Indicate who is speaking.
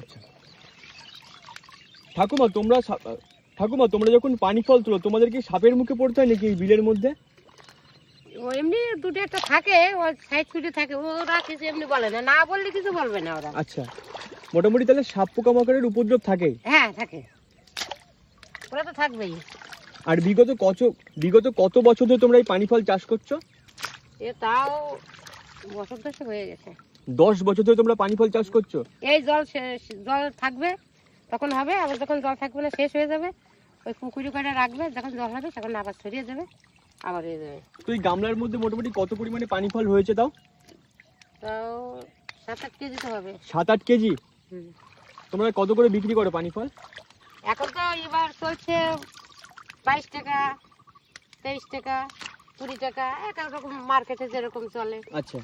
Speaker 1: আচ্ছা ঠাকুমা তোমরা যখন পানি ফল তোলো তোমাদের কি সাপের মুখে পড়তে হয় নাকি বিলের মধ্যে?
Speaker 2: ও এমনি দুটো একটা থাকে, ও সাইড ছুটে থাকে, ওরা কিছু এমনি বলে না, না বললে কিছু বলবে না ওরা।
Speaker 1: আচ্ছা, মোটামুটি তাহলে সাপ পোকামাকড়ের উপদ্রব থাকে?
Speaker 2: হ্যাঁ থাকে, ওরা তো থাকবেই।
Speaker 1: আর বিগত কত বছর ধরে তোমরা এই পানি ফল চাষ করছো?
Speaker 2: এ তাও বছর 10 হয়ে গেছে।
Speaker 1: 10 বছর ধরে তোমরা পানি ফল চাষ করছো?
Speaker 2: এই জল থাকবে তখন হবে, আবার যখন জল থাকবে না শেষ হয়ে যাবে ওই পুকুরি কটা রাখবে, যখন জল হবে তখন আবার ছড়িয়ে যাবে, আবার হয়ে যাবে।
Speaker 1: তো এই গামলার মধ্যে মোটামুটি কত পরিমাণে পানি ফল হয়েছে তাও?
Speaker 2: তাও 7-8 কেজি তো হবে।
Speaker 1: 7-8 কেজি? তোমরা কত করে বিক্রি করো পানি ফল?
Speaker 2: এখন তো এবার চলছে 22 টাকা, 23 টাকা, 20 টাকা, এক এক রকম মার্কেটে যেরকম চলে।
Speaker 1: আচ্ছা